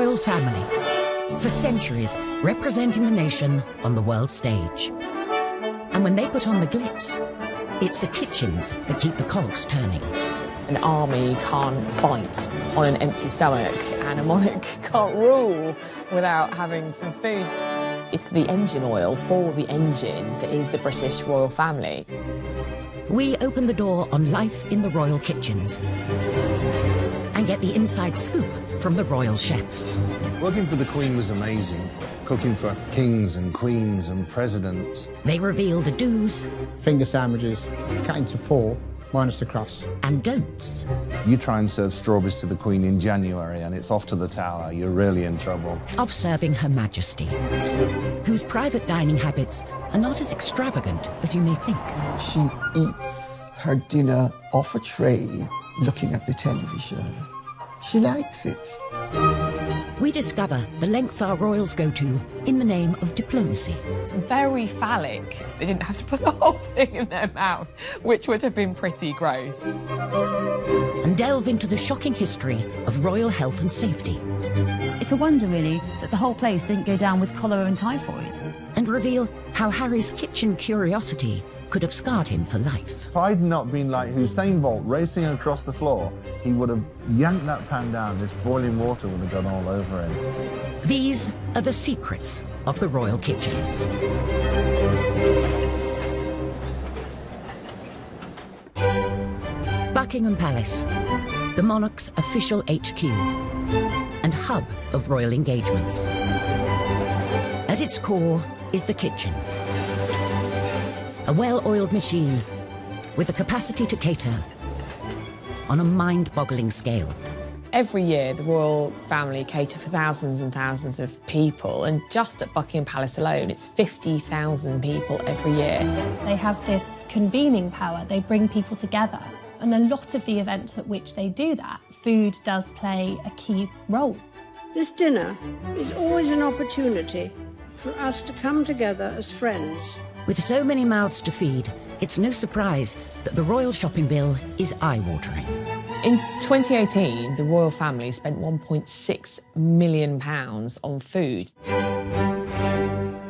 royal family, for centuries representing the nation on the world stage. And when they put on the glitz, it's the kitchens that keep the cogs turning. An army can't fight on an empty stomach, and a monarch can't rule without having some food. It's the engine oil for the engine that is the British royal family. We open the door on life in the royal kitchens and get the inside scoop from the royal chefs. Working for the Queen was amazing. Cooking for kings and queens and presidents. They reveal the do's. Finger sandwiches, cut into 4, minus the crust. And don'ts. You try and serve strawberries to the Queen in January and it's off to the Tower. You're really in trouble. Of serving Her Majesty, whose private dining habits are not as extravagant as you may think. She eats her dinner off a tray, looking at the television. She likes it. We discover the lengths our royals go to in the name of diplomacy. It's very phallic. They didn't have to put the whole thing in their mouth, which would have been pretty gross. And delve into the shocking history of royal health and safety. It's a wonder, really, that the whole place didn't go down with cholera and typhoid. And reveal how Harry's kitchen curiosity could have scarred him for life. If I'd not been like Usain Bolt racing across the floor, he would have yanked that pan down. This boiling water would have gone all over him. These are the secrets of the royal kitchens. Buckingham Palace, the monarch's official HQ and hub of royal engagements. At its core is the kitchen. A well-oiled machine with the capacity to cater on a mind-boggling scale. Every year, the royal family cater for thousands and thousands of people, and just at Buckingham Palace alone, it's 50,000 people every year. They have this convening power. They bring people together. And a lot of the events at which they do that, food does play a key role. This dinner is always an opportunity for us to come together as friends. With so many mouths to feed, it's no surprise that the royal shopping bill is eye-watering. In 2018, the royal family spent £1.6 million on food.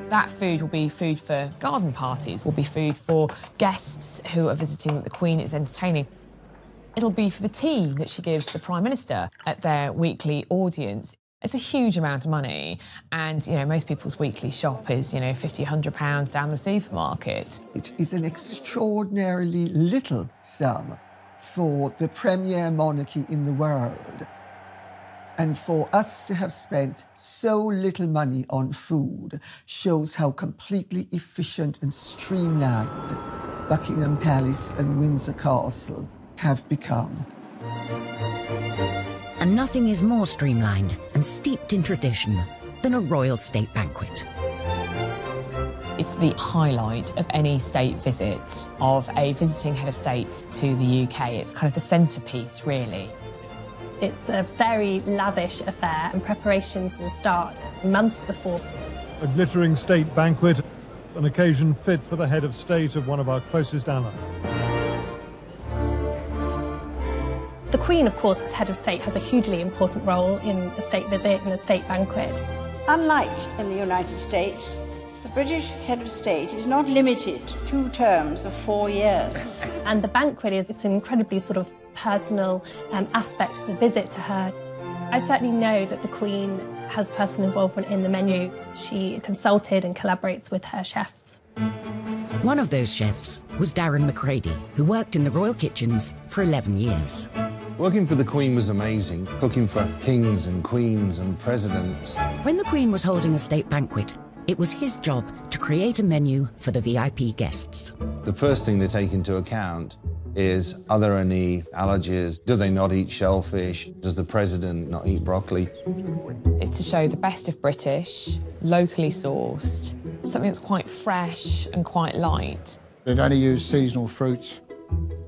That food will be food for garden parties, will be food for guests who are visiting that the Queen is entertaining. It'll be for the tea that she gives the Prime Minister at their weekly audience. It's a huge amount of money, and, most people's weekly shop is, £50, £100 down the supermarket. It is an extraordinarily little sum for the premier monarchy in the world. And for us to have spent so little money on food shows how completely efficient and streamlined Buckingham Palace and Windsor Castle have become. And nothing is more streamlined and steeped in tradition than a royal state banquet. It's the highlight of any state visit of a visiting head of state to the UK. It's kind of the centrepiece, really. It's a very lavish affair, and preparations will start months before. A glittering state banquet, an occasion fit for the head of state of one of our closest allies. The Queen, of course, as head of state, has a hugely important role in a state visit and a state banquet. Unlike in the United States, the British head of state is not limited to 2 terms of 4 years. And the banquet is an incredibly sort of personal aspect of the visit to her. I certainly know that the Queen has personal involvement in the menu. She consulted and collaborates with her chefs. One of those chefs was Darren McCready, who worked in the royal kitchens for 11 years. Working for the Queen was amazing. Cooking for kings and queens and presidents. When the Queen was holding a state banquet, it was his job to create a menu for the VIP guests. The first thing they take into account is, are there any allergies? Do they not eat shellfish? Does the president not eat broccoli? It's to show the best of British, locally sourced, something that's quite fresh and quite light. They'd only use seasonal fruits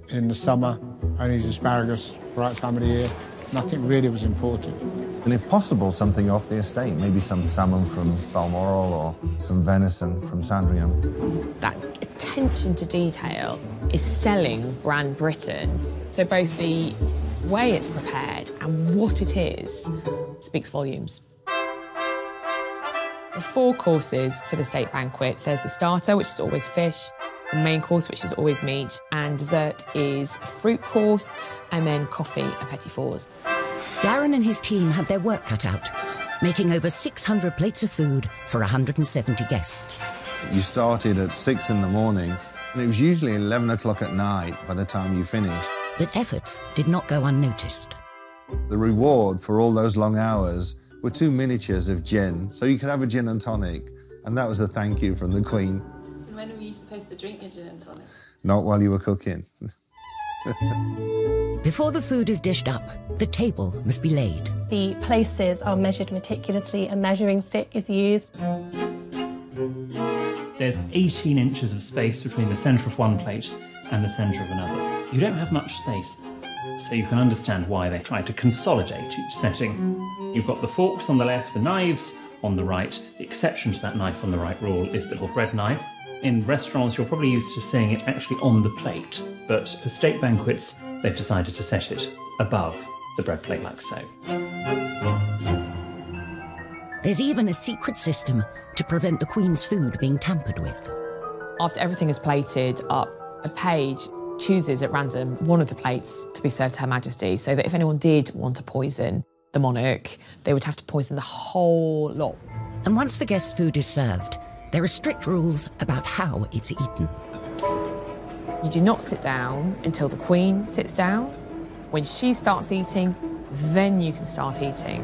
in the summer, only use asparagus right time of the year. Nothing really was imported. And if possible, something off the estate, maybe some salmon from Balmoral or some venison from Sandringham. That attention to detail is selling brand Britain. So both the way it's prepared and what it is speaks volumes. are 4 courses for the state banquet. There's the starter, which is always fish, the main course, which is always meat, and dessert is a fruit course, and then coffee and petit fours. Darren and his team had their work cut out, making over 600 plates of food for 170 guests. You started at 6 in the morning, and it was usually 11 o'clock at night by the time you finished. But efforts did not go unnoticed. The reward for all those long hours were 2 miniatures of gin, so you could have a gin and tonic, and that was a thank you from the Queen. And when were you supposed to drink your gin and tonic? Not while you were cooking. Before the food is dished up, the table must be laid. The places are measured meticulously, a measuring stick is used. There's 18 inches of space between the centre of one plate and the centre of another. You don't have much space, so you can understand why they try to consolidate each setting. You've got the forks on the left, the knives on the right. The exception to that knife on the right rule is the little bread knife. In restaurants, you're probably used to seeing it actually on the plate, but for state banquets, they've decided to set it above the bread plate like so. There's even a secret system to prevent the Queen's food being tampered with. After everything is plated up, a page chooses at random one of the plates to be served to Her Majesty, so that if anyone did want to poison the monarch, they would have to poison the whole lot. And once the guest's food is served, there are strict rules about how it's eaten. You do not sit down until the Queen sits down. When she starts eating, then you can start eating.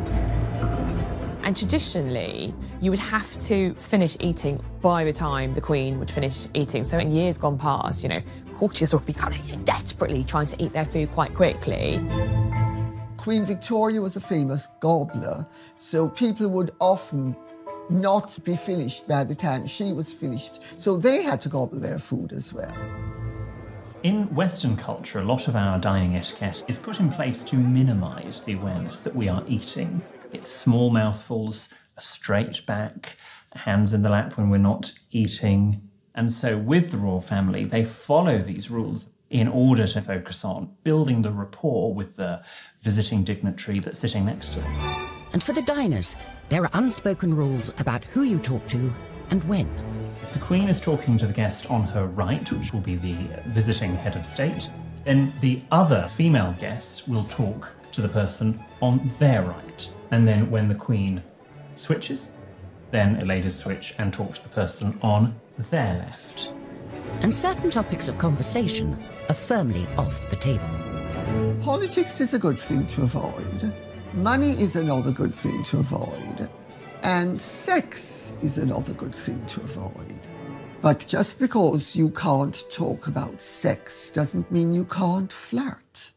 And traditionally, you would have to finish eating by the time the Queen would finish eating. So in years gone past, you know, courtiers would be kind of desperately trying to eat their food quite quickly. Queen Victoria was a famous gobbler, so people would often not be finished by the time she was finished. So they had to gobble their food as well. In Western culture, a lot of our dining etiquette is put in place to minimise the awareness that we are eating. It's small mouthfuls, a straight back, hands in the lap when we're not eating. And so with the royal family, they follow these rules in order to focus on building the rapport with the visiting dignitary that's sitting next to them. And for the diners, there are unspoken rules about who you talk to and when. If the Queen is talking to the guest on her right, which will be the visiting head of state, then the other female guest will talk to the person on their right. And then when the Queen switches, then the ladies switch and talk to the person on their left. And certain topics of conversation are firmly off the table. Politics is a good thing to avoid. Money is another good thing to avoid. And sex is another good thing to avoid. But just because you can't talk about sex doesn't mean you can't flirt.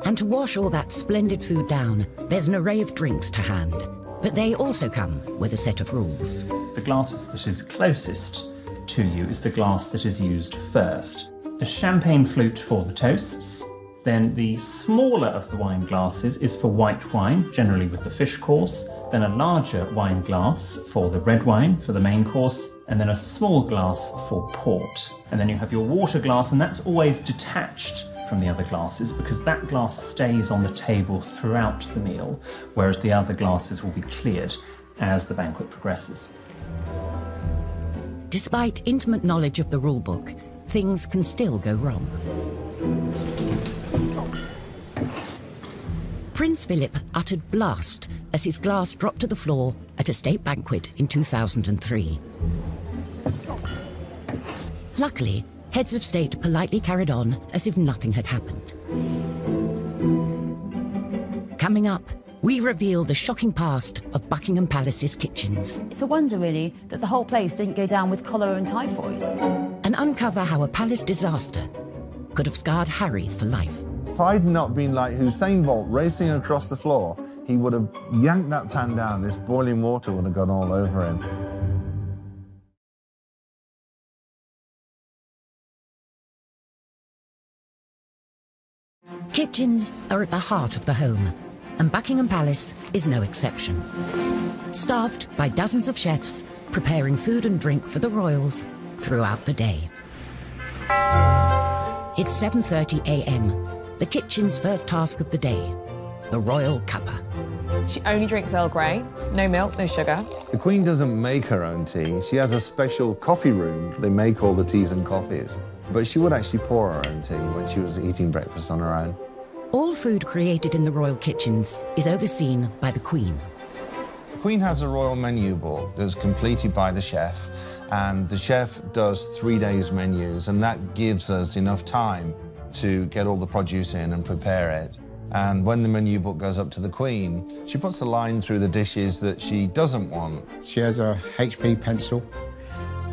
And to wash all that splendid food down, there's an array of drinks to hand. But they also come with a set of rules. The glasses that is closest to you is the glass that is used first. A champagne flute for the toasts. Then the smaller of the wine glasses is for white wine, generally with the fish course. Then a larger wine glass for the red wine, for the main course. And then a small glass for port. And then you have your water glass, and that's always detached from the other glasses because that glass stays on the table throughout the meal, whereas the other glasses will be cleared as the banquet progresses. Despite intimate knowledge of the rulebook, things can still go wrong. Prince Philip uttered blast as his glass dropped to the floor at a state banquet in 2003. Luckily, heads of state politely carried on as if nothing had happened. Coming up, we reveal the shocking past of Buckingham Palace's kitchens. It's a wonder, really, that the whole place didn't go down with cholera and typhoid. And uncover how a palace disaster could have scarred Harry for life. If I'd not been like Usain Bolt racing across the floor, he would have yanked that pan down. This boiling water would have gone all over him. Kitchens are at the heart of the home, and Buckingham Palace is no exception. Staffed by dozens of chefs preparing food and drink for the royals throughout the day. It's 7:30 a.m., the kitchen's first task of the day. the royal cuppa. She only drinks Earl Grey, no milk, no sugar. The Queen doesn't make her own tea. She has a special coffee room. They make all the teas and coffees. But she would actually pour her own tea when she was eating breakfast on her own. All food created in the royal kitchens is overseen by the Queen. The Queen has a royal menu board that's completed by the chef, and the chef does 3 days menus, and that gives us enough time to get all the produce in and prepare it. And when the menu book goes up to the Queen, she puts a line through the dishes that she doesn't want. She has a HP pencil,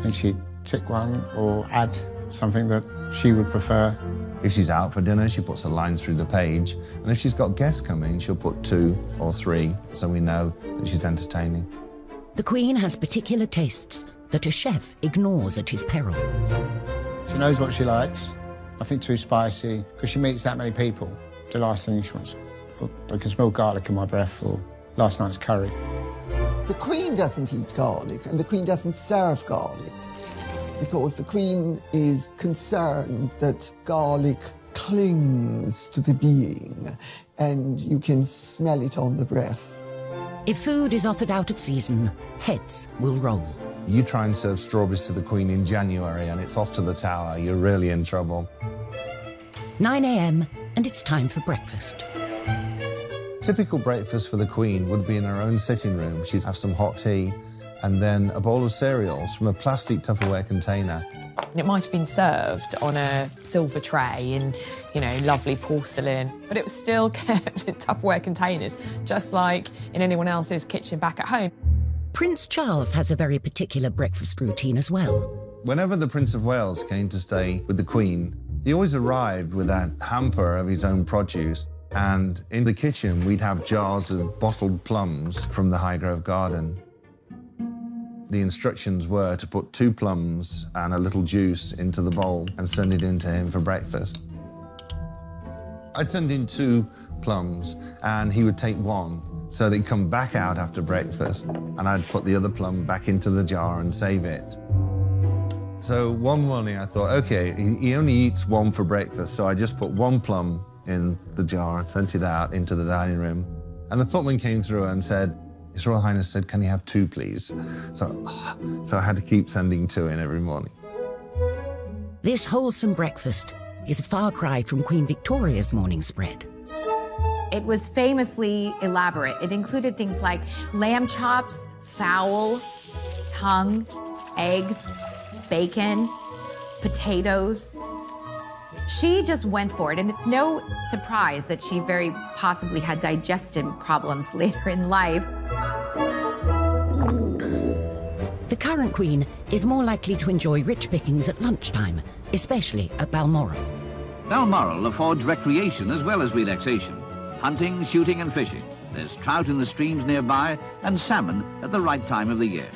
and she'd tick one or add something that she would prefer. If she's out for dinner, she puts a line through the page. And if she's got guests coming, she'll put 2 or 3, so we know that she's entertaining. The Queen has particular tastes that a chef ignores at his peril. She knows what she likes. Nothing too spicy, because she meets that many people. The last thing she wants, I can smell garlic in my breath, or last night's curry. The Queen doesn't eat garlic, and the Queen doesn't serve garlic, because the Queen is concerned that garlic clings to the being, and you can smell it on the breath. If food is offered out of season, heads will roll. You try and serve strawberries to the Queen in January and it's off to the Tower, you're really in trouble. 9 a.m. and it's time for breakfast. Typical breakfast for the Queen would be in her own sitting room. She'd have some hot tea and then a bowl of cereals from a plastic Tupperware container. It might have been served on a silver tray in, you know, lovely porcelain, but it was still kept in Tupperware containers, just like in anyone else's kitchen back at home. Prince Charles has a very particular breakfast routine as well. Whenever the Prince of Wales came to stay with the Queen, he always arrived with a hamper of his own produce, and in the kitchen we'd have jars of bottled plums from the Highgrove Garden. The instructions were to put 2 plums and a little juice into the bowl and send it in to him for breakfast. I'd send in 2 plums and he would take 1, so they'd come back out after breakfast, and I'd put the other plum back into the jar and save it. So one morning I thought, okay, he only eats 1 for breakfast, so I just put 1 plum in the jar and sent it out into the dining room. And the footman came through and said, His Royal Highness said, can you have 2, please? So I had to keep sending 2 in every morning. This wholesome breakfast is a far cry from Queen Victoria's morning spread. It was famously elaborate. It included things like lamb chops, fowl, tongue, eggs, bacon, potatoes. She just went for it, and it's no surprise that she very possibly had digestion problems later in life. The current Queen is more likely to enjoy rich pickings at lunchtime, especially at Balmoral. Balmoral affords recreation as well as relaxation. Hunting, shooting and fishing. There's trout in the streams nearby and salmon at the right time of the year.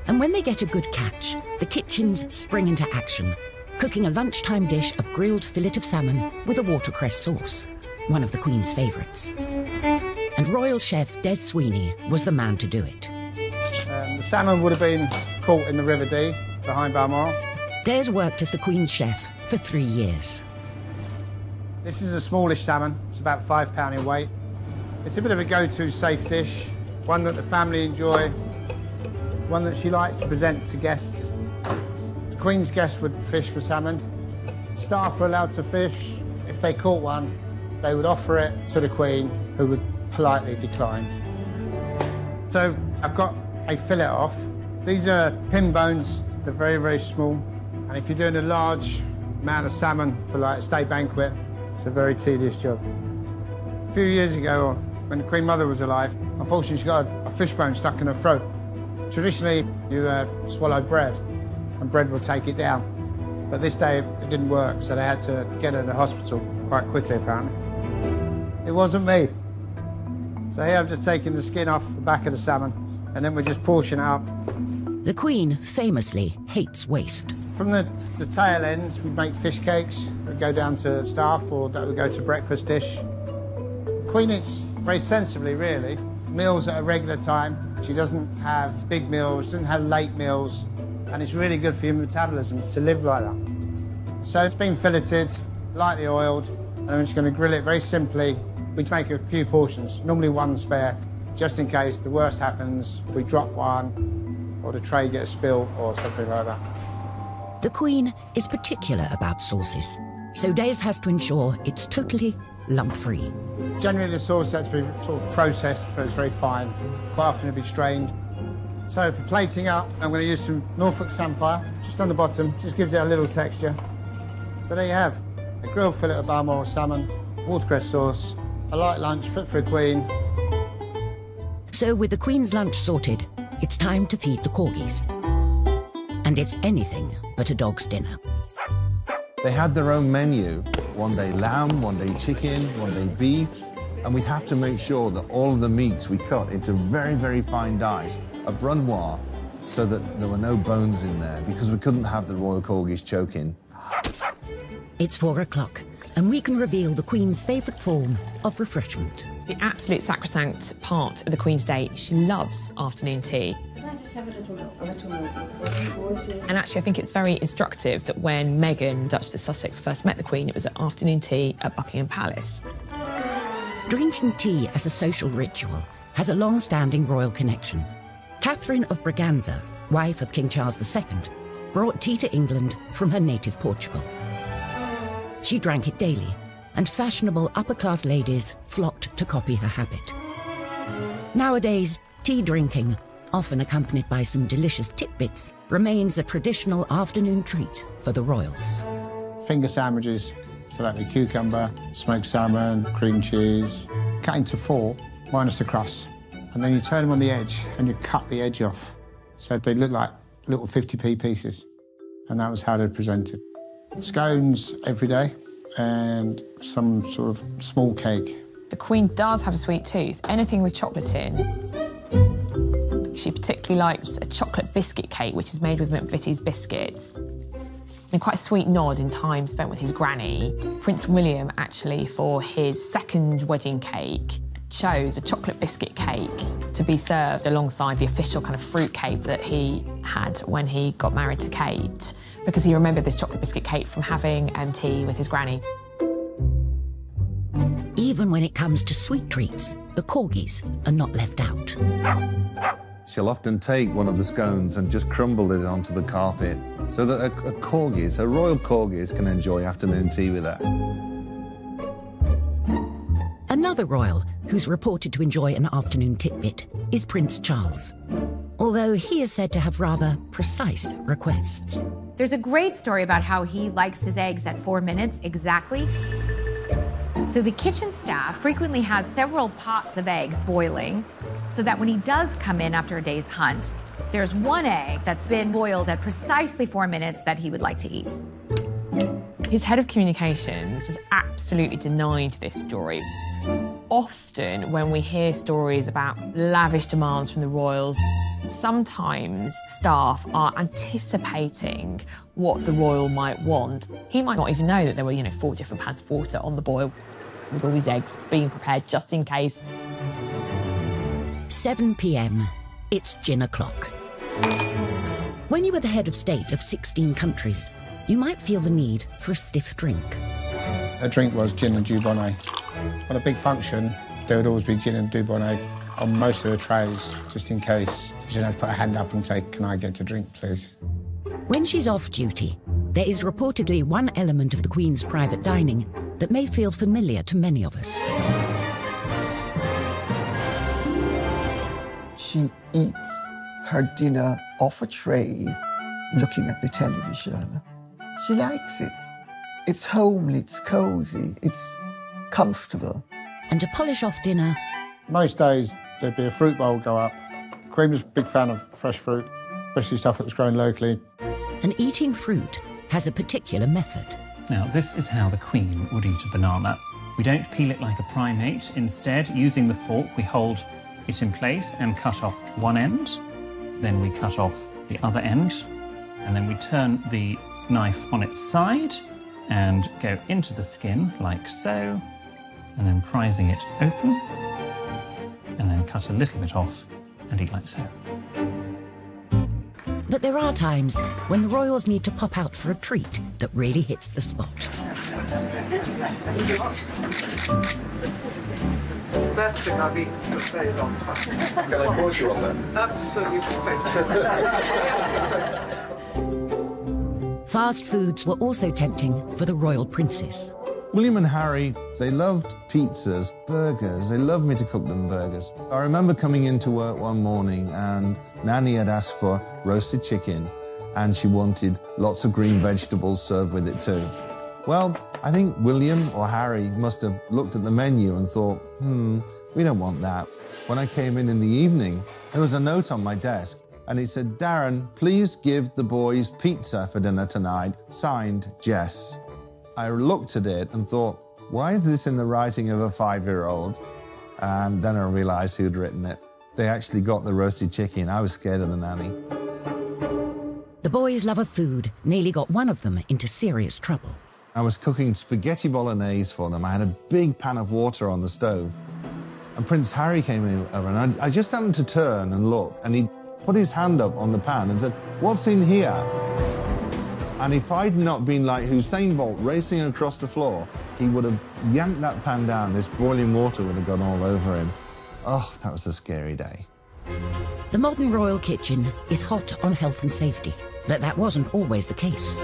And when they get a good catch, the kitchens spring into action, cooking a lunchtime dish of grilled fillet of salmon with a watercress sauce, one of the Queen's favourites. And royal chef Des Sweeney was the man to do it. The salmon would have been caught in the River Dee behind Balmoral. Des worked as the Queen's chef for 3 years. This is a smallish salmon. It's about £5 in weight. It's a bit of a go-to safe dish, one that the family enjoy, one that she likes to present to guests. The Queen's guests would fish for salmon. Staff were allowed to fish. If they caught one, they would offer it to the Queen, who would politely decline. So I've got a fillet off. These are pin bones. They're very, very small. And if you're doing a large amount of salmon for like a state banquet, it's a very tedious job. A few years ago, when the Queen Mother was alive, unfortunately she got a fishbone stuck in her throat. Traditionally, you swallow bread, and bread will take it down. But this day, it didn't work, so they had to get her to the hospital quite quickly, apparently. It wasn't me. So here I'm just taking the skin off the back of the salmon, and then we just portion it up. The Queen famously hates waste. From the tail ends, we'd make fish cakes that go down to staff, or that would go to breakfast dish. Queen eats very sensibly, really. Meals at a regular time. She doesn't have big meals, doesn't have late meals, and it's really good for your metabolism to live like that. So it's been filleted, lightly oiled, and I'm just going to grill it very simply We make a few portions, normally one spare, just in case the worst happens, we drop one, or the tray gets spilled, or something like that. The Queen is particular about sauces, so Days has to ensure it's totally lump-free. Generally, the sauce has to be sort of processed so it's very fine. Quite often it'll be strained. So for plating up, I'm going to use some Norfolk Samphire, just on the bottom, just gives it a little texture. So there you have a grilled fillet of Balmoral salmon, watercress sauce, a light lunch fit for a Queen. So with the Queen's lunch sorted, it's time to feed the corgis. And it's anything but a dog's dinner. They had their own menu. One day lamb, one day chicken, one day beef. And we'd have to make sure that all of the meats we cut into very, very fine dice, a brunoise, so that there were no bones in there, because we couldn't have the royal corgis choking. It's 4 o'clock, and we can reveal the Queen's favourite form of refreshment. The absolute sacrosanct part of the Queen's day, she loves afternoon tea. Can I just have a little milk? And actually, I think it's very instructive that when Meghan, Duchess of Sussex, first met the Queen, it was at afternoon tea at Buckingham Palace. Drinking tea as a social ritual has a long-standing royal connection. Catherine of Braganza, wife of King Charles II, brought tea to England from her native Portugal. She drank it daily, and fashionable upper-class ladies flocked to copy her habit. Nowadays, tea drinking, often accompanied by some delicious tidbits, remains a traditional afternoon treat for the royals. Finger sandwiches, so like the cucumber, smoked salmon, cream cheese, cut into 4, minus the crust. And then you turn them on the edge and you cut the edge off. So they look like little 50p pieces. And that was how they're presented. Scones every day and some sort of small cake. The Queen does have a sweet tooth, anything with chocolate in. She particularly likes a chocolate biscuit cake, which is made with McVitie's biscuits. And quite a sweet nod in time spent with his granny. Prince William, actually, for his second wedding cake, chose a chocolate biscuit cake to be served alongside the official kind of fruit cake that he had when he got married to Kate, because he remembered this chocolate biscuit cake from having tea with his granny. Even when it comes to sweet treats, the corgis are not left out. She'll often take one of the scones and just crumble it onto the carpet so that a royal corgis can enjoy afternoon tea with her. Another royal who's reported to enjoy an afternoon tidbit is Prince Charles, although he is said to have rather precise requests. There's a great story about how he likes his eggs at 4 minutes exactly. So the kitchen staff frequently has several pots of eggs boiling, so that when he does come in after a day's hunt, there's one egg that's been boiled at precisely 4 minutes that he would like to eat. His head of communications has absolutely denied this story. Often when we hear stories about lavish demands from the royals, sometimes staff are anticipating what the royal might want. He might not even know that there were, 4 different pans of water on the boil with all these eggs being prepared just in case. 7 p.m. It's gin o'clock. When you are the head of state of 16 countries, you might feel the need for a stiff drink. A drink was gin and Dubonnet. On a big function, there would always be gin and Dubonnet on most of the trays, just in case. You should have to put a hand up and say, "Can I get a drink, please?" When she's off duty, there is reportedly one element of the Queen's private dining that may feel familiar to many of us. She eats her dinner off a tray, looking at the television. She likes it. It's homely, it's cosy, it's comfortable. And to polish off dinner... Most days, there'd be a fruit bowl go up. Queen was a big fan of fresh fruit, especially stuff that was grown locally. And eating fruit has a particular method. Now, this is how the Queen would eat a banana. We don't peel it like a primate. Instead, using the fork, we hold it in place and cut off one end. Then we cut off the other end. And then we turn the knife on its side and go into the skin like so, and then prising it open, and then cut a little bit off and eat like so. But there are times when the royals need to pop out for a treat that really hits the spot. best thing I've eaten for a very long time. Can I pause you on that? Absolutely. Fast foods were also tempting for the royal princess. William and Harry, they loved pizzas, burgers. They loved me to cook them burgers. I remember coming into work one morning and Nanny had asked for roasted chicken and she wanted lots of green vegetables served with it too. Well, I think William or Harry must have looked at the menu and thought, we don't want that. When I came in the evening, there was a note on my desk and it said, Darren, please give the boys pizza for dinner tonight, signed Jess. I looked at it and thought, why is this in the writing of a 5-year-old? And then I realised who'd written it. They actually got the roasted chicken. I was scared of the nanny. The boys' love of food nearly got one of them into serious trouble. I was cooking spaghetti bolognese for them. I had a big pan of water on the stove. And Prince Harry came over and I just happened to turn and look and he put his hand up on the pan and said, what's in here? And if I'd not been like Usain Bolt racing across the floor, he would have yanked that pan down. This boiling water would have gone all over him. Oh, that was a scary day. The modern royal kitchen is hot on health and safety, but that wasn't always the case.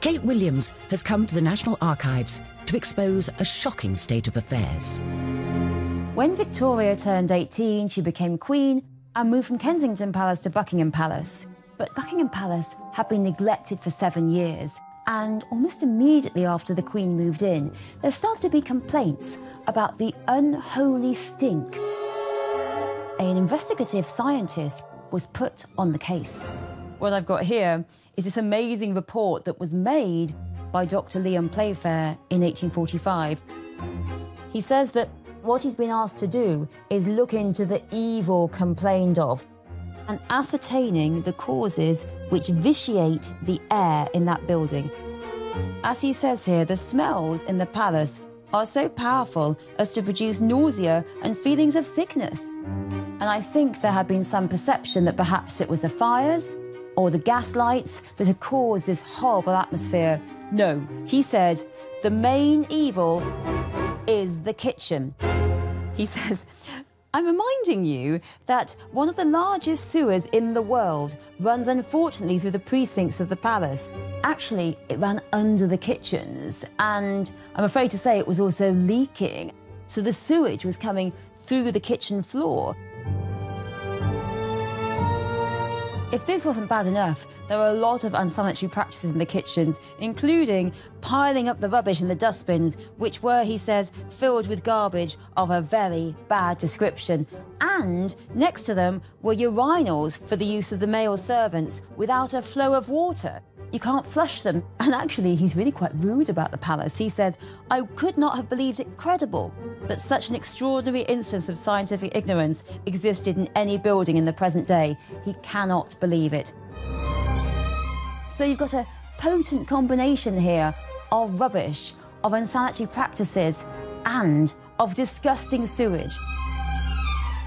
Kate Williams has come to the National Archives to expose a shocking state of affairs. When Victoria turned 18, she became Queen and moved from Kensington Palace to Buckingham Palace. But Buckingham Palace had been neglected for 7 years, and almost immediately after the Queen moved in, there started to be complaints about the unholy stink. An investigative scientist was put on the case. What I've got here is this amazing report that was made by Dr. Leon Playfair in 1845. He says that what he's been asked to do is look into the evil complained of and ascertaining the causes which vitiate the air in that building. As he says here, the smells in the palace are so powerful as to produce nausea and feelings of sickness. And I think there had been some perception that perhaps it was the fires or the gas lights that had caused this horrible atmosphere. No, he said, the main evil is the kitchen. He says, I'm reminding you that one of the largest sewers in the world runs unfortunately through the precincts of the palace. Actually, it ran under the kitchens, and I'm afraid to say it was also leaking. So the sewage was coming through the kitchen floor. If this wasn't bad enough, there are a lot of unsanitary practices in the kitchens, including piling up the rubbish in the dustbins, which were, he says, filled with garbage of a very bad description. And next to them were urinals for the use of the male servants without a flow of water. You can't flush them. And actually, he's really quite rude about the palace. He says, I could not have believed it credible that such an extraordinary instance of scientific ignorance existed in any building in the present day. He cannot believe it. So you've got a potent combination here of rubbish, of unsanitary practices, and of disgusting sewage.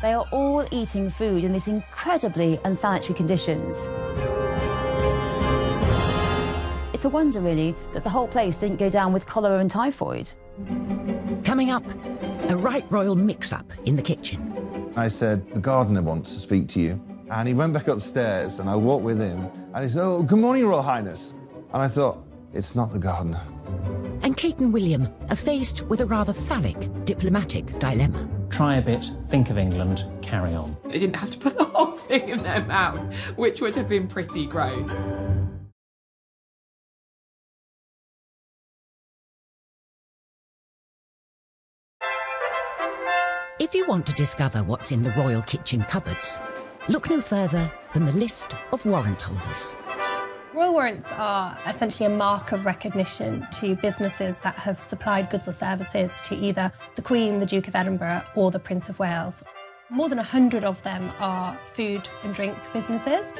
They are all eating food in these incredibly unsanitary conditions. It's a wonder, really, that the whole place didn't go down with cholera and typhoid. Coming up, a right royal mix-up in the kitchen. I said, the gardener wants to speak to you. And he went back upstairs and I walked with him and he said, oh, good morning, Royal Highness. And I thought, it's not the gardener. And Kate and William are faced with a rather phallic diplomatic dilemma. Try a bit, think of England, carry on. They didn't have to put the whole thing in their mouth, which would have been pretty gross. If you want to discover what's in the royal kitchen cupboards, look no further than the list of warrant holders. Royal warrants are essentially a mark of recognition to businesses that have supplied goods or services to either the Queen, the Duke of Edinburgh, or the Prince of Wales. More than 100 of them are food and drink businesses.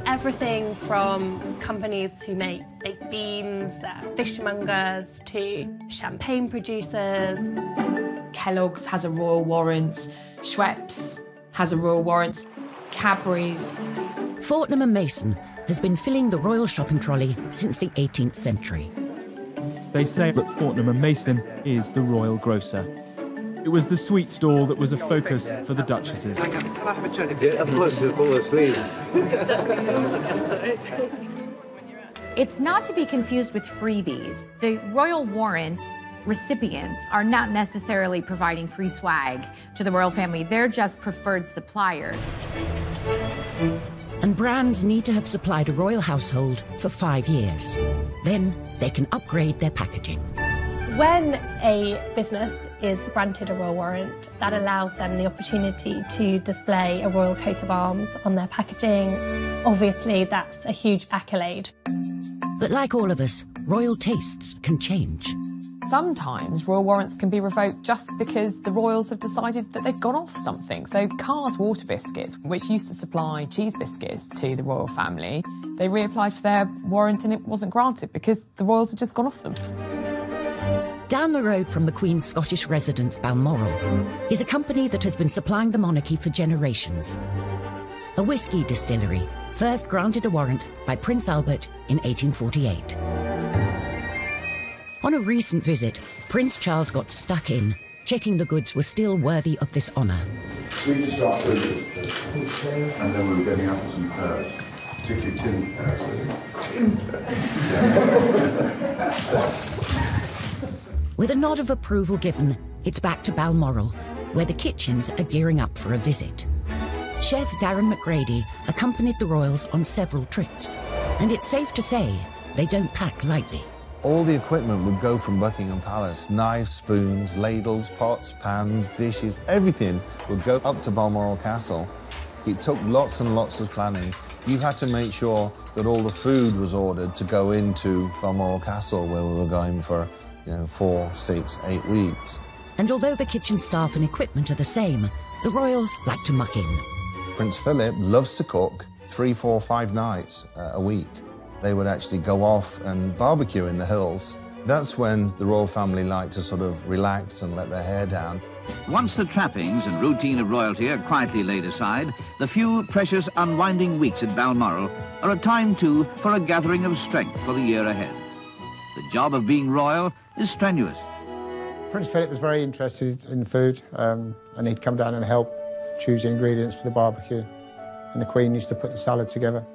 Everything from companies who make baked beans, fishmongers, to champagne producers. Kellogg's has a royal warrant, Schweppes has a royal warrant, Cadbury's. Fortnum & Mason has been filling the royal shopping trolley since the 18th century. They say that Fortnum & Mason is the royal grocer. It was the sweet stall that was a focus for the duchesses. Can I have a check? Yeah, of course, please. It's not to be confused with freebies. The royal warrant recipients are not necessarily providing free swag to the royal family. They're just preferred suppliers. And brands need to have supplied a royal household for 5 years. Then they can upgrade their packaging. When a business is granted a royal warrant, that allows them the opportunity to display a royal coat of arms on their packaging. Obviously, that's a huge accolade. But like all of us, royal tastes can change. Sometimes royal warrants can be revoked just because the royals have decided that they've gone off something. So Carr's Water Biscuits, which used to supply cheese biscuits to the royal family, they reapplied for their warrant and it wasn't granted because the royals had just gone off them. Down the road from the Queen's Scottish residence, Balmoral, is a company that has been supplying the monarchy for generations. A whisky distillery, first granted a warrant by Prince Albert in 1848. On a recent visit, Prince Charles got stuck in, checking the goods were still worthy of this honour. Swedish raspberries, and then we were getting apples and pears, particularly tin pears. With a nod of approval given, it's back to Balmoral, where the kitchens are gearing up for a visit. Chef Darren McGrady accompanied the royals on several trips, and it's safe to say they don't pack lightly. All the equipment would go from Buckingham Palace. Knives, spoons, ladles, pots, pans, dishes, everything would go up to Balmoral Castle. It took lots and lots of planning. You had to make sure that all the food was ordered to go into Balmoral Castle, where we were going for 4, 6, 8 weeks. And although the kitchen staff and equipment are the same, the royals like to muck in. Prince Philip loves to cook 3, 4, 5 nights a week. They would actually go off and barbecue in the hills. That's when the royal family liked to sort of relax and let their hair down. Once the trappings and routine of royalty are quietly laid aside, the few precious unwinding weeks at Balmoral are a time, too, for a gathering of strength for the year ahead. The job of being royal is strenuous. Prince Philip was very interested in food, and he'd come down and help choose the ingredients for the barbecue. And the Queen used to put the salad together.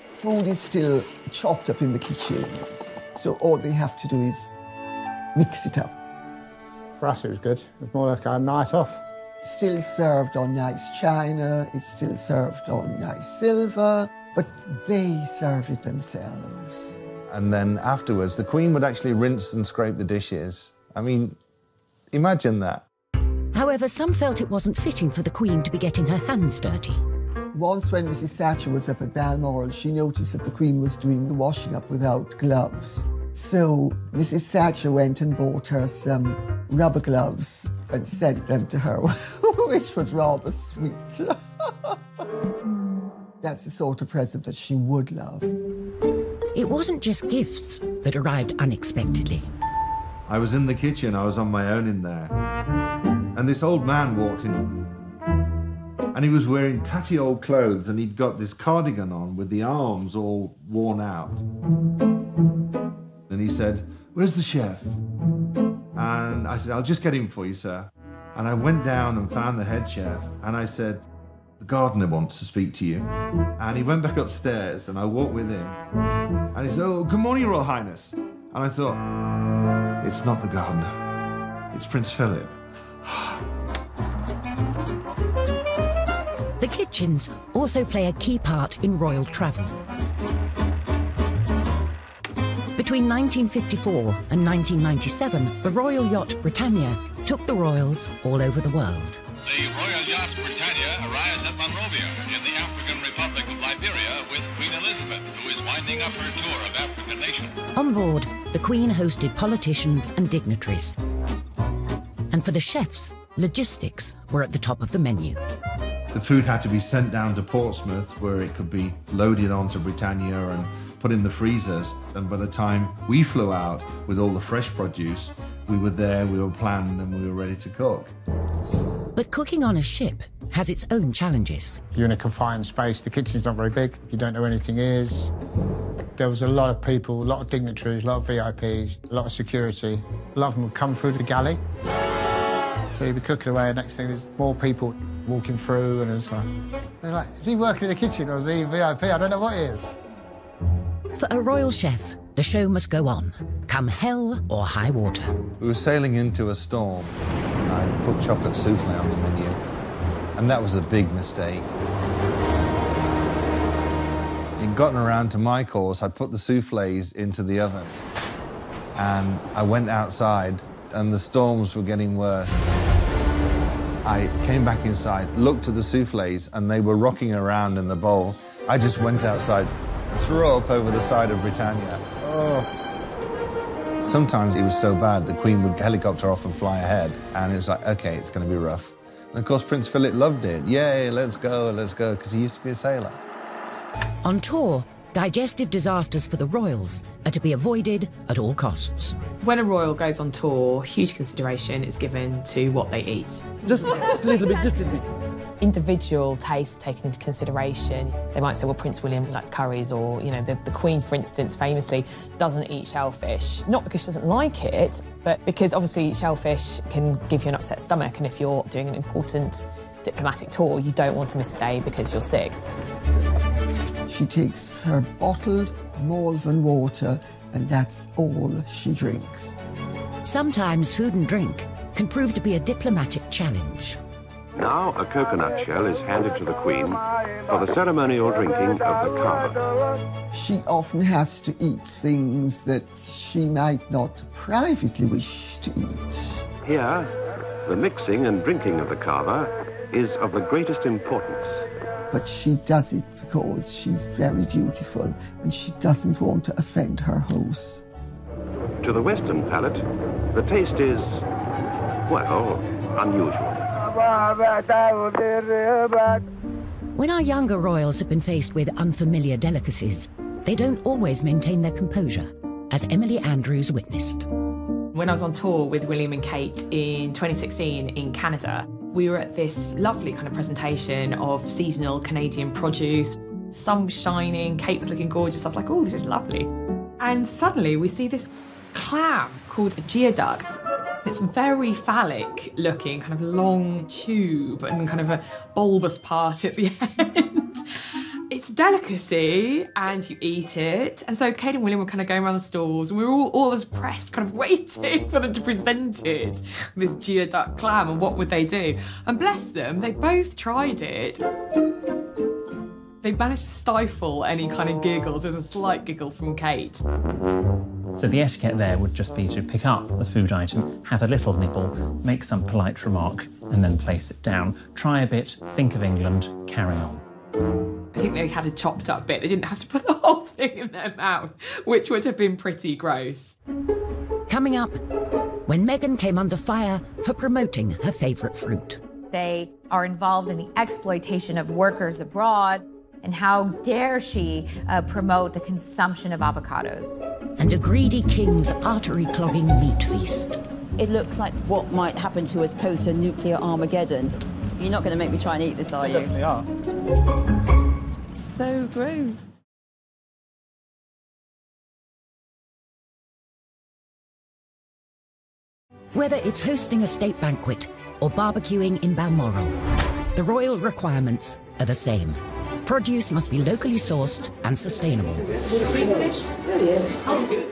Food is still chopped up in the kitchens, so all they have to do is mix it up. For us, it was good. It was more like a night off. Still served on nice china, it's still served on nice silver, but they serve it themselves. And then afterwards, the Queen would actually rinse and scrape the dishes. I mean, imagine that. However, some felt it wasn't fitting for the Queen to be getting her hands dirty. Once when Mrs. Thatcher was up at Balmoral, she noticed that the Queen was doing the washing up without gloves. So Mrs. Thatcher went and bought her some rubber gloves and sent them to her, which was rather sweet. That's the sort of present that she would love. It wasn't just gifts that arrived unexpectedly. I was in the kitchen, I was on my own in there. And this old man walked in. And he was wearing tatty old clothes and he'd got this cardigan on with the arms all worn out. And he said, "Where's the chef?" And I said, "I'll just get him for you, sir." And I went down and found the head chef and I said, "The gardener wants to speak to you." And he went back upstairs and I walked with him. And he said, "Oh, good morning, Royal Highness." And I thought, it's not the gardener, it's Prince Philip. The kitchens also play a key part in royal travel. Between 1954 and 1997, the royal yacht Britannia took the royals all over the world. The royal yacht Britannia arrives at Monrovia in the African Republic of Liberia with Queen Elizabeth, who is winding up her tour of African nations. On board, the Queen hosted politicians and dignitaries. And for the chefs, logistics were at the top of the menu. The food had to be sent down to Portsmouth where it could be loaded onto Britannia and put in the freezers. And by the time we flew out with all the fresh produce, we were there, we were planned and we were ready to cook. But cooking on a ship has its own challenges. You're in a confined space, the kitchen's not very big, you don't know where anything is. There was a lot of people, a lot of dignitaries, a lot of VIPs, a lot of security. A lot of them would come through the galley. So you'd be cooking away, and next thing there's more people walking through, and it's like, is he working in the kitchen or is he VIP? I don't know what he is. For a royal chef, the show must go on, come hell or high water. We were sailing into a storm. I put chocolate souffle on the menu, and that was a big mistake. It'd gotten around to my course. I put the souffles into the oven, and I went outside, and the storms were getting worse. I came back inside, looked at the souffles, and they were rocking around in the bowl. I just went outside, threw up over the side of Britannia. Oh. Sometimes it was so bad, the Queen would helicopter off and fly ahead, and it was like, OK, it's going to be rough. And of course, Prince Philip loved it. Yay, let's go, because he used to be a sailor. On tour, digestive disasters for the royals are to be avoided at all costs. When a royal goes on tour, huge consideration is given to what they eat. Just a little bit, just a little bit. Individual tastes taken into consideration. They might say, well, Prince William likes curries, or, you know, the Queen, for instance, famously doesn't eat shellfish. Not because she doesn't like it, but because obviously shellfish can give you an upset stomach, and if you're doing an important diplomatic tour, you don't want to miss a day because you're sick. She takes her bottled Malvern water, and that's all she drinks. Sometimes food and drink can prove to be a diplomatic challenge. Now a coconut shell is handed to the Queen for the ceremonial drinking of the kava. She often has to eat things that she might not privately wish to eat. Here, the mixing and drinking of the kava is of the greatest importance. But she does it because she's very dutiful and she doesn't want to offend her hosts. To the Western palate, the taste is, well, unusual. When our younger royals have been faced with unfamiliar delicacies, they don't always maintain their composure, as Emily Andrews witnessed. When I was on tour with William and Kate in 2016 in Canada, we were at this lovely kind of presentation of seasonal Canadian produce. Sun was shining, Kate was looking gorgeous. I was like, oh, this is lovely. And suddenly we see this clam called a geoduck. It's very phallic looking, kind of long tube and kind of a bulbous part at the end. It's a delicacy and you eat it. And so Kate and William were kind of going around the stalls and we were all as pressed, kind of waiting for them to present it, this geoduck clam, and what would they do? And bless them, they both tried it. They managed to stifle any kind of giggles. There was a slight giggle from Kate. So the etiquette there would just be to pick up the food item, have a little nibble, make some polite remark, and then place it down. Try a bit, think of England, carry on. I think they had a chopped up bit. They didn't have to put the whole thing in their mouth, which would have been pretty gross. Coming up, when Meghan came under fire for promoting her favourite fruit. They are involved in the exploitation of workers abroad, and how dare she promote the consumption of avocados. And a greedy king's artery-clogging meat feast. It looks like what might happen to us post a nuclear Armageddon. You're not going to make me try and eat this, are you? Definitely are. It's so gross. Whether it's hosting a state banquet or barbecuing in Balmoral, the royal requirements are the same. Produce must be locally sourced and sustainable.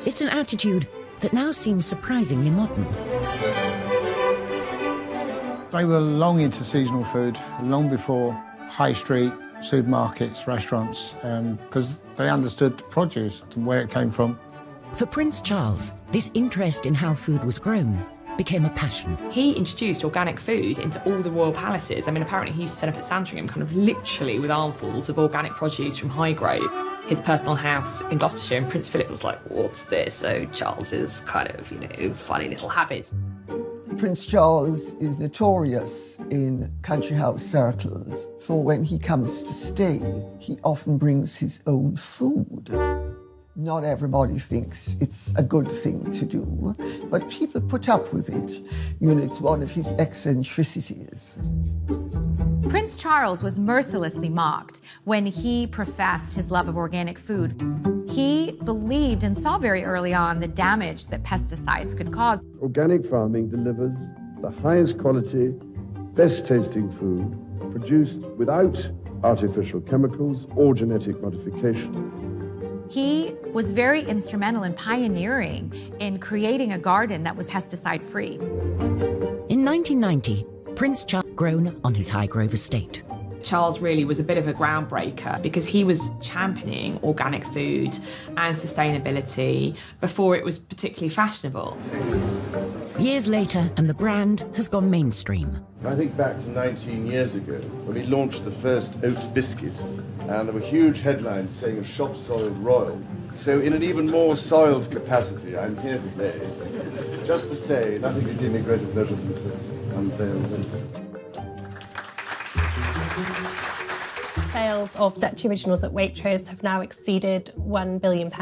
It's an attitude that now seems surprisingly modern. They were long into seasonal food, long before high street, supermarkets, restaurants, because they understood the produce and where it came from. For Prince Charles, this interest in how food was grown became a passion. He introduced organic food into all the royal palaces. I mean, apparently he used to set up at Sandringham kind of literally with armfuls of organic produce from Highgrove, his personal house in Gloucestershire, and Prince Philip was like, what's this? So Charles's kind of, you know, funny little habits. Prince Charles is notorious in country house circles for when he comes to stay, he often brings his own food. Not everybody thinks it's a good thing to do, but people put up with it. You know, it's one of his eccentricities. Prince Charles was mercilessly mocked when he professed his love of organic food. He believed and saw very early on the damage that pesticides could cause. Organic farming delivers the highest quality, best tasting food produced without artificial chemicals or genetic modification. He was very instrumental in pioneering in creating a garden that was pesticide-free. In 1990, Prince Charles was grown on his Highgrove estate. Charles really was a bit of a groundbreaker because he was championing organic food and sustainability before it was particularly fashionable. Years later, and the brand has gone mainstream. I think back to 19 years ago when we launched the first oat biscuit, and there were huge headlines saying a shop soiled royal. So in an even more soiled capacity, I'm here today just to say nothing could give me greater pleasure than to unveil this. Sales of Dutch Originals at Waitrose have now exceeded £1 billion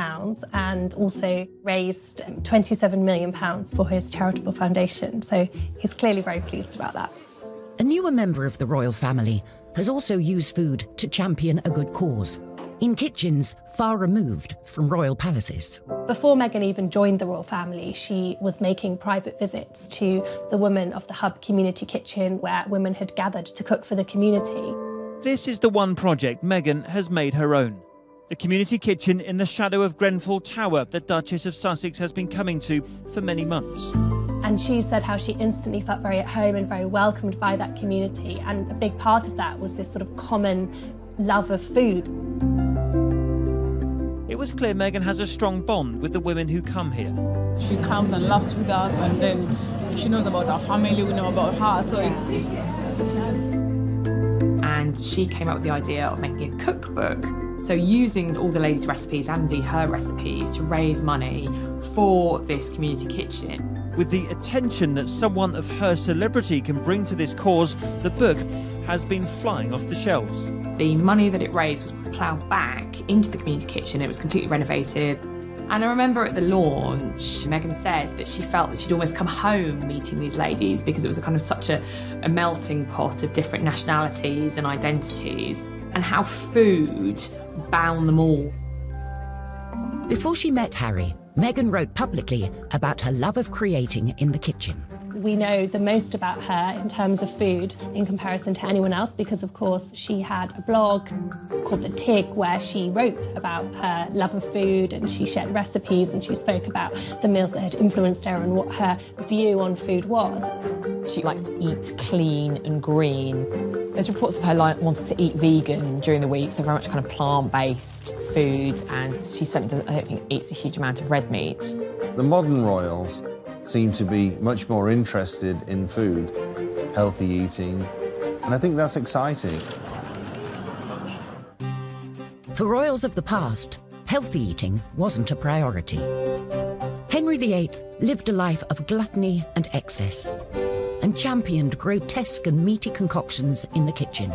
and also raised £27 million for his charitable foundation. So he's clearly very pleased about that. A newer member of the royal family has also used food to champion a good cause, in kitchens far removed from royal palaces. Before Meghan even joined the royal family, she was making private visits to the women of the Hub Community Kitchen, where women had gathered to cook for the community. This is the one project Meghan has made her own. The community kitchen in the shadow of Grenfell Tower that Duchess of Sussex has been coming to for many months. And she said how she instantly felt very at home and very welcomed by that community. And a big part of that was this sort of common love of food. It was clear Meghan has a strong bond with the women who come here. She comes and laughs with us, and then she knows about our family, we know about her, so it's nice. And she came up with the idea of making a cookbook. So using all the ladies' recipes and indeed her recipes to raise money for this community kitchen. With the attention that someone of her celebrity can bring to this cause, the book has been flying off the shelves. The money that it raised was ploughed back into the community kitchen. It was completely renovated. And I remember at the launch, Meghan said that she felt that she'd almost come home meeting these ladies because it was a kind of such a melting pot of different nationalities and identities, and how food bound them all. Before she met Harry, Meghan wrote publicly about her love of creating in the kitchen. We know the most about her in terms of food in comparison to anyone else because, of course, she had a blog called The Tig where she wrote about her love of food and she shared recipes and she spoke about the meals that had influenced her and what her view on food was. She likes to eat clean and green. There's reports of her wanting to eat vegan during the week, so very much kind of plant-based food, and she certainly doesn't, I don't think, eats a huge amount of red meat. The modern royals seem to be much more interested in food, healthy eating, and I think that's exciting. For royals of the past, healthy eating wasn't a priority. Henry VIII lived a life of gluttony and excess, and championed grotesque and meaty concoctions in the kitchen.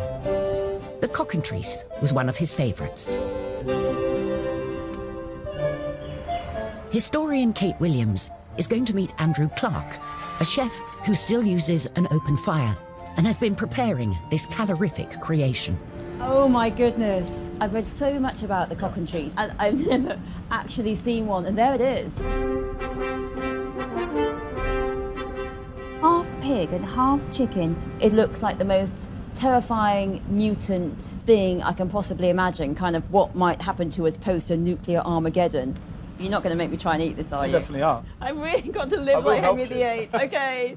The cockentrice was one of his favourites. Historian Kate Williams is going to meet Andrew Clark, a chef who still uses an open fire and has been preparing this calorific creation. Oh my goodness. I've read so much about the cockentrice and I've never actually seen one, and there it is. Half pig and half chicken. It looks like the most terrifying mutant thing I can possibly imagine, kind of what might happen to us post a nuclear Armageddon. You're not going to make me try and eat this, are you? Definitely are. I've really got to live like Henry VIII. Okay.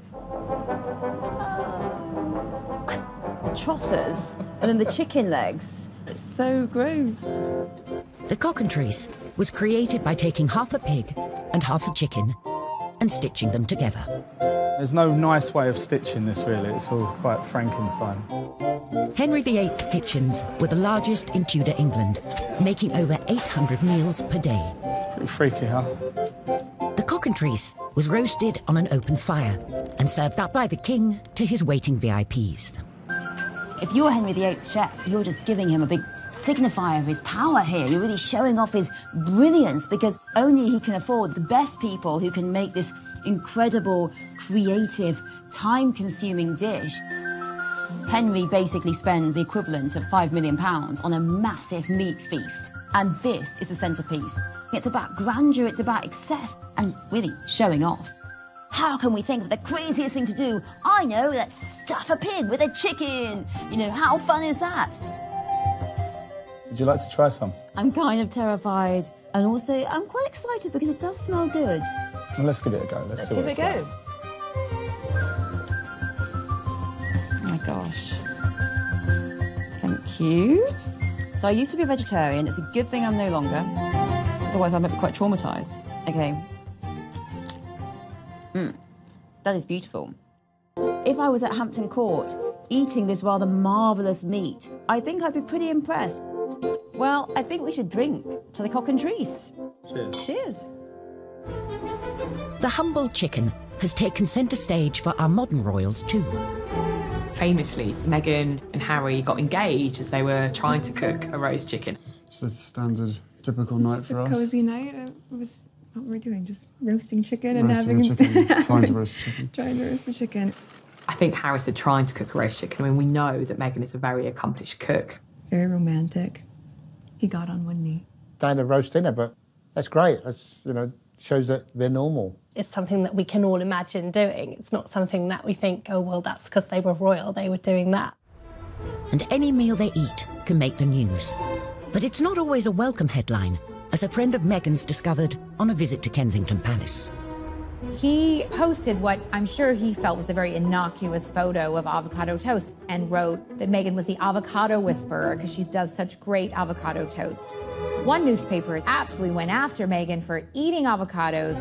The trotters and then the chicken legs. It's so gross. The cockentrice was created by taking half a pig and half a chicken and stitching them together. There's no nice way of stitching this, really. It's all quite Frankenstein. Henry VIII's kitchens were the largest in Tudor England, making over 800 meals per day. Pretty freaky, huh? The cockentrice was roasted on an open fire and served up by the king to his waiting VIPs. If you're Henry VIII's chef, you're just giving him a big signifier of his power here. You're really showing off his brilliance because only he can afford the best people who can make this incredible, creative, time-consuming dish. Henry basically spends the equivalent of £5 million on a massive meat feast. And this is the centrepiece. It's about grandeur, it's about excess, and really showing off. How can we think of the craziest thing to do? I know, let's stuff a pig with a chicken. You know, how fun is that? Would you like to try some? I'm kind of terrified. And also, I'm quite excited because it does smell good. Well, let's give it a go. Let's see give what it it's a go. like. Oh my gosh. Thank you. So I used to be a vegetarian. It's a good thing I'm no longer. Otherwise, I might be quite traumatised. Okay. That is beautiful. If I was at Hampton Court eating this rather marvellous meat, I think I'd be pretty impressed. Well, I think we should drink to the cock and trees. Cheers. Cheers. The humble chicken has taken centre stage for our modern royals too. Famously, Meghan and Harry got engaged as they were trying to cook a roast chicken. It's a standard, typical night for us. Cosy night. What were we doing? Just roasting chicken and Roasting having a chicken. Trying to roast a chicken. trying to roast a chicken. I think Harry said trying to cook a roast chicken. I mean, we know that Meghan is a very accomplished cook. Very romantic. He got on one knee. Standard roast dinner, but that's great. That's, you know, shows that they're normal. It's something that we can all imagine doing. It's not something that we think, oh, well, that's because they were royal, they were doing that. And any meal they eat can make the news. But it's not always a welcome headline, as a friend of Meghan's discovered on a visit to Kensington Palace. He posted what I'm sure he felt was a very innocuous photo of avocado toast and wrote that Meghan was the avocado whisperer because she does such great avocado toast. One newspaper absolutely went after Meghan for eating avocados,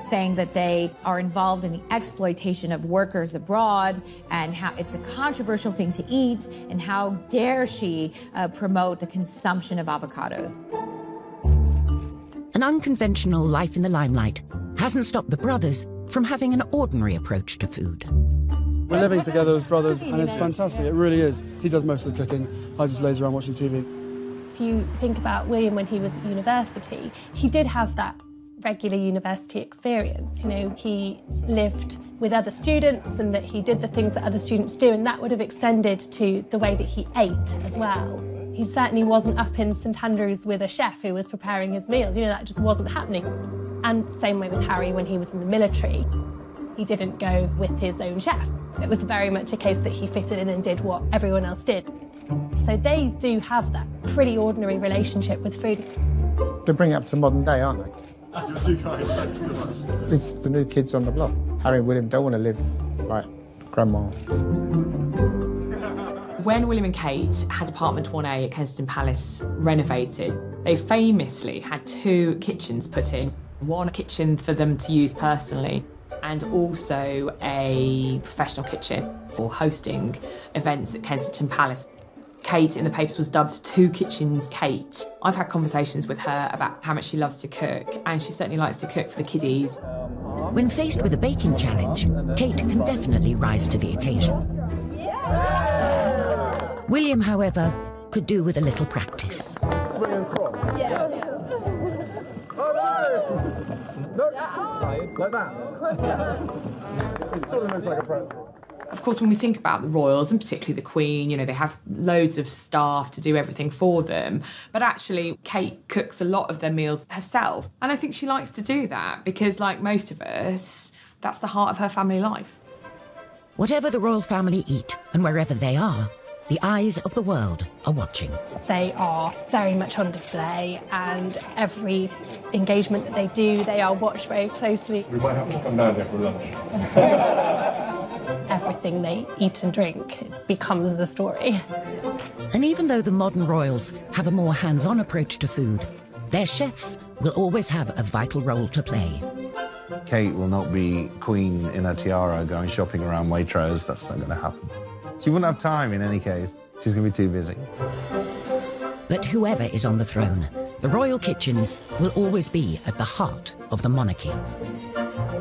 saying that they are involved in the exploitation of workers abroad and how it's a controversial thing to eat and how dare she promote the consumption of avocados. An unconventional life in the limelight hasn't stopped the brothers from having an ordinary approach to food. We're living together as brothers, and it's fantastic. It really is. He does most of the cooking. I just laze around watching TV. If you think about William when he was at university, he did have that regular university experience. You know, he lived with other students and that he did the things that other students do, and that would have extended to the way that he ate as well. He certainly wasn't up in St Andrews with a chef who was preparing his meals. You know, that just wasn't happening. And same way with Harry when he was in the military. He didn't go with his own chef. It was very much a case that he fitted in and did what everyone else did. So they do have that pretty ordinary relationship with food. They bring it up to modern day, aren't they? You're too kind. Thank you so much. It's the new kids on the block. Harry and William don't want to live like Grandma. When William and Kate had apartment 1A at Kensington Palace renovated, they famously had 2 kitchens put in. One kitchen for them to use personally, and also a professional kitchen for hosting events at Kensington Palace. Kate in the papers was dubbed 2 Kitchens Kate. I've had conversations with her about how much she loves to cook, and she certainly likes to cook for the kiddies. When faced with a baking challenge, Kate can definitely rise to the occasion. William, however, could do with a little practice. Swing across. Yes. Oh no! Look, like that. It sort of looks like a pretzel. Of course, when we think about the royals, and particularly the Queen, you know, they have loads of staff to do everything for them. But actually, Kate cooks a lot of their meals herself. And I think she likes to do that because, like most of us, that's the heart of her family life. Whatever the royal family eat and wherever they are, the eyes of the world are watching. They are very much on display, and every engagement that they do, they are watched very closely. We might have to come down there for lunch. Everything they eat and drink becomes the story. And even though the modern royals have a more hands-on approach to food, their chefs will always have a vital role to play. Kate will not be queen in a tiara going shopping around Waitrose. That's not going to happen. She wouldn't have time in any case. She's going to be too busy. But whoever is on the throne, the royal kitchens will always be at the heart of the monarchy.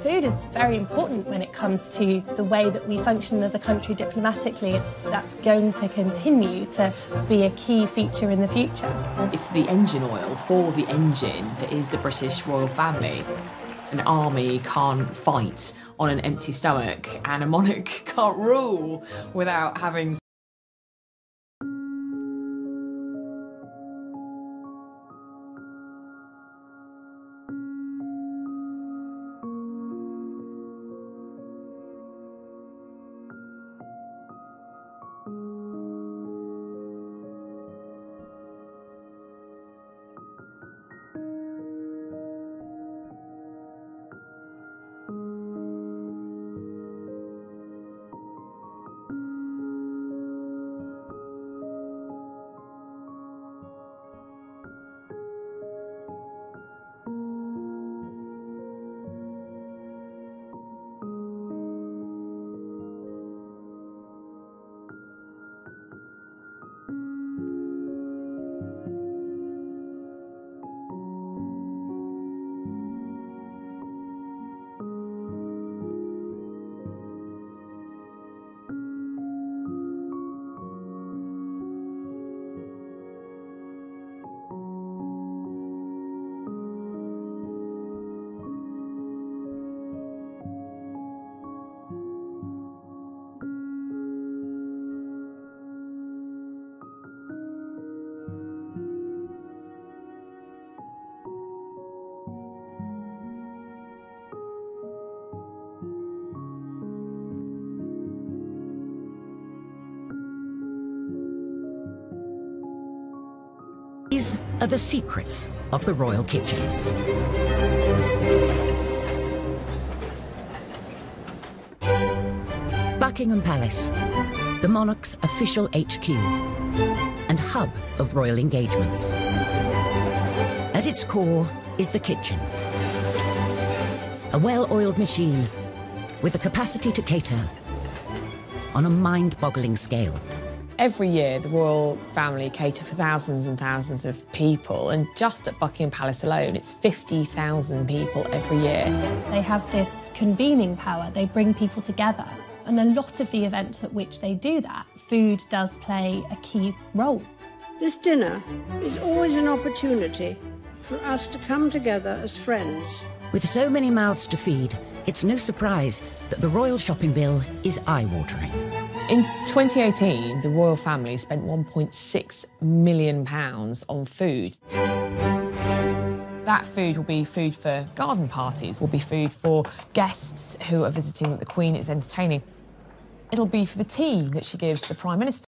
Food is very important when it comes to the way that we function as a country diplomatically. That's going to continue to be a key feature in the future. It's the engine oil for the engine that is the British royal family. An army can't fight on an empty stomach, and a monarch can't rule without having are the secrets of the royal kitchens. Buckingham Palace, the monarch's official HQ and hub of royal engagements. At its core is the kitchen, a well-oiled machine with the capacity to cater on a mind-boggling scale. Every year, the royal family cater for thousands and thousands of people, and just at Buckingham Palace alone, it's 50,000 people every year. They have this convening power. They bring people together. And a lot of the events at which they do that, food does play a key role. This dinner is always an opportunity for us to come together as friends. With so many mouths to feed, it's no surprise that the royal shopping bill is eye-watering. In 2018, the royal family spent £1.6 million on food. That food will be food for garden parties, will be food for guests who are visiting that the Queen is entertaining. It'll be for the tea that she gives the Prime Minister.